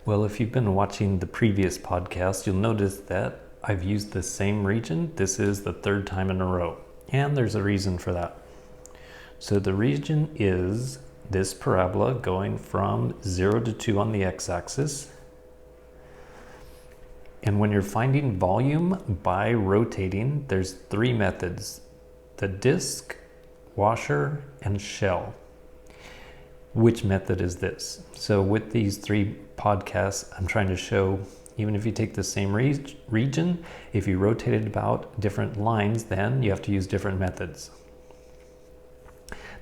Well, if you've been watching the previous podcast, you'll notice that I've used the same region. This is the third time in a row, and there's a reason for that. So the region is this parabola going from 0 to 2 on the x-axis. And when you're finding volume by rotating, there's three methods: the disk, washer, and shell. Which method is this? So with these three podcasts, I'm trying to show, even if you take the same region, if you rotate it about different lines, then you have to use different methods.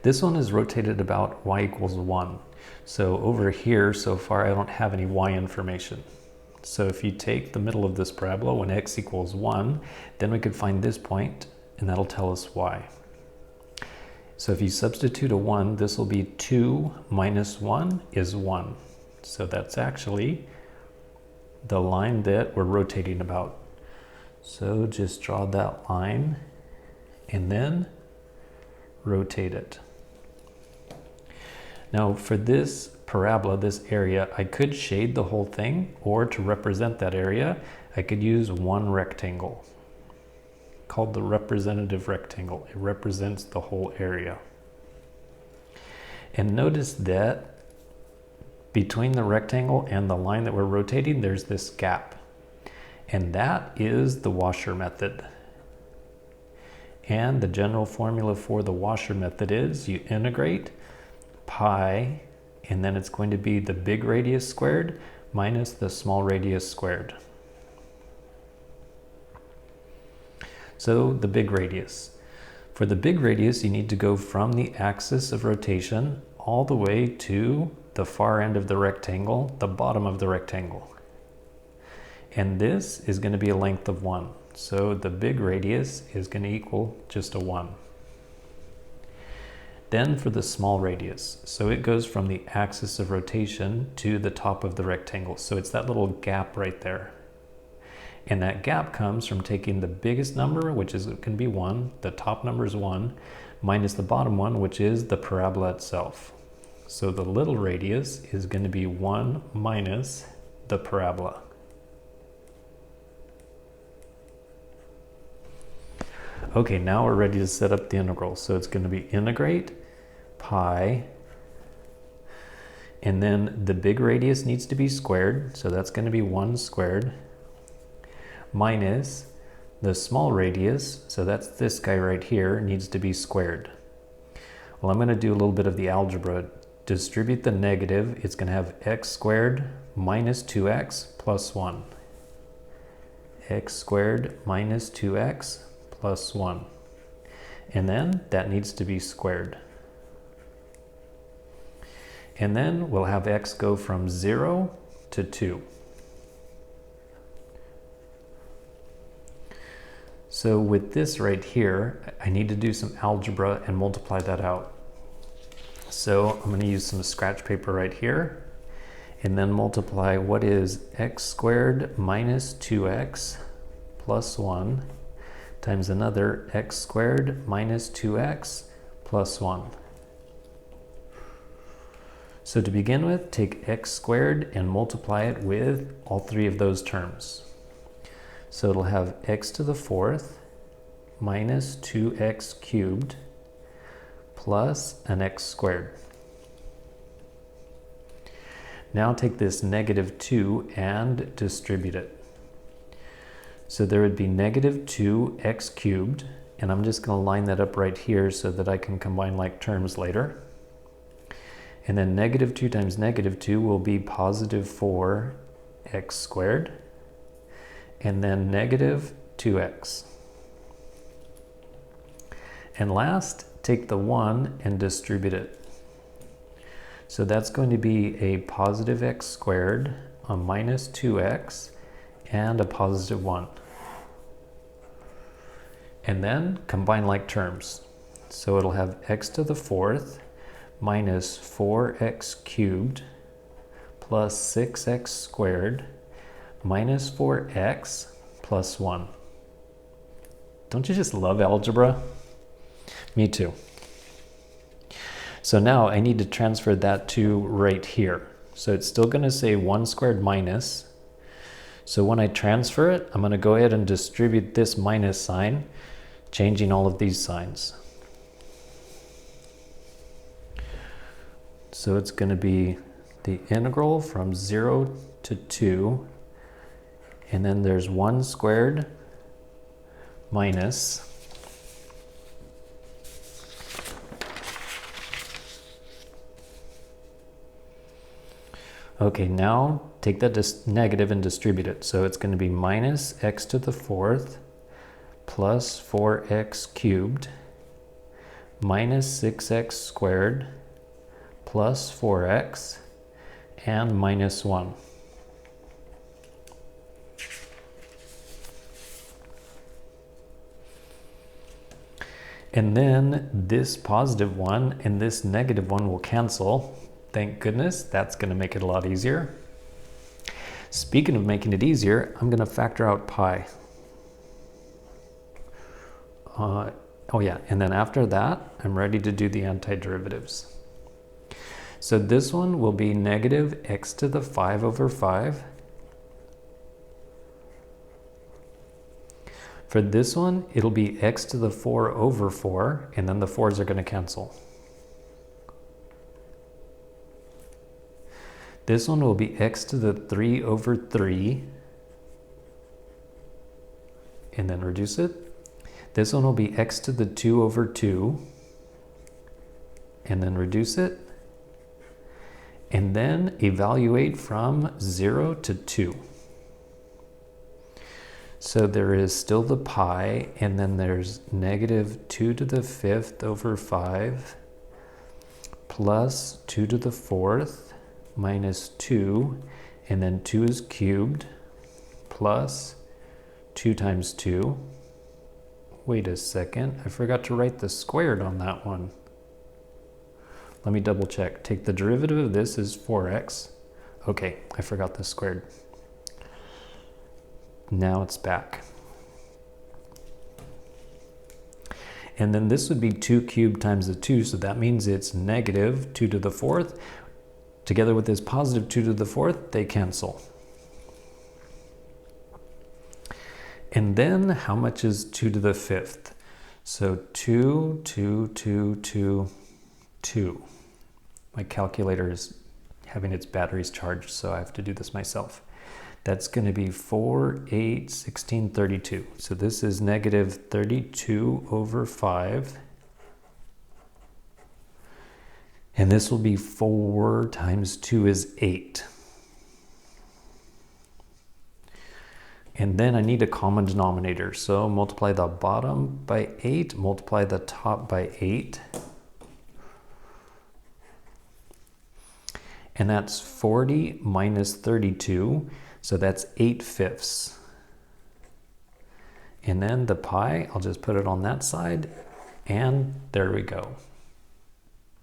This one is rotated about y equals 1. So over here, so far, I don't have any y information. So if you take the middle of this parabola when x equals 1, then we could find this point, and that'll tell us y. So if you substitute a 1, this will be 2 minus 1 is 1. So that's actually the line that we're rotating about. So just draw that line and then rotate it. Now for this parabola, this area, I could shade the whole thing, or to represent that area, I could use one rectangle called the representative rectangle. It represents the whole area. And notice that between the rectangle and the line that we're rotating, there's this gap. And that is the washer method. And the general formula for the washer method is you integrate pi, and then it's going to be the big radius squared minus the small radius squared. So the big radius. For the big radius, you need to go from the axis of rotation all the way to the far end of the rectangle, the bottom of the rectangle. And this is going to be a length of 1. So the big radius is going to equal just a 1. Then for the small radius, so it goes from the axis of rotation to the top of the rectangle. So it's that little gap right there. And that gap comes from taking the biggest number, which is going to be 1, the top number is 1, minus the bottom one, which is the parabola itself. So the little radius is going to be 1 minus the parabola. Okay, now we're ready to set up the integral. So it's going to be integrate pi, and then the big radius needs to be squared, so that's going to be 1 squared, minus the small radius, so that's this guy right here, needs to be squared. Well, I'm going to do a little bit of the algebra. Distribute the negative, it's going to have x squared minus 2x plus 1. X squared minus 2x plus 1. And then that needs to be squared. And then we'll have x go from 0 to 2. So with this right here, I need to do some algebra and multiply that out. So I'm going to use some scratch paper right here, and then multiply what is x squared minus 2x plus 1 times another x squared minus 2x plus 1. So to begin with, take x squared and multiply it with all three of those terms. So it'll have x to the 4th minus 2x cubed plus an x squared. Now take this negative 2 and distribute it. So there would be negative 2x cubed, and I'm just going to line that up right here so that I can combine like terms later. And then negative 2 times negative 2 will be positive 4x squared, and then negative 2x. And last, take the 1 and distribute it. So that's going to be a positive x squared, a minus 2x, and a positive 1. And then combine like terms. So it'll have x to the 4th minus 4x cubed plus 6x squared minus 4x plus 1. Don't you just love algebra? Me too. So now I need to transfer that to right here. So it's still going to say 1 squared minus. So when I transfer it, I'm going to go ahead and distribute this minus sign, changing all of these signs. So it's going to be the integral from 0 to 2, and then there's 1 squared minus okay, now take that negative and distribute it. So it's going to be minus x to the 4th plus 4x cubed minus 6x squared plus 4x and minus 1. And then this positive 1 and this negative 1 will cancel. Thank goodness, that's going to make it a lot easier. Speaking of making it easier, I'm going to factor out pi. Oh yeah, and then after that, I'm ready to do the antiderivatives. So this one will be negative x to the 5 over 5. For this one, it'll be x to the 4 over 4, and then the 4's are going to cancel. This one will be x to the 3 over 3, and then reduce it. This one will be x to the 2 over 2, and then reduce it. And then evaluate from 0 to 2. So there is still the pi, and then there's negative 2 to the 5th over 5 plus 2 to the 4th minus 2, and then 2 is cubed plus 2 times 2. Wait a second, I forgot to write the squared on that one. Let me double check. Take the derivative of this is 4x. Okay, I forgot the squared. Now it's back. And then this would be 2 cubed times the 2, so that means it's negative 2 to the 4th. Together with this positive 2 to the 4th, they cancel. And then how much is 2 to the 5th? So 2, 2, 2, 2, 2. My calculator is having its batteries charged, so I have to do this myself. That's going to be 4, 8, 16, 32. So this is negative 32 over 5. And this will be 4 times 2 is 8. And then I need a common denominator. So multiply the bottom by 8, multiply the top by 8. And that's 40 minus 32. So that's 8/5. And then the pi, I'll just put it on that side. And there we go.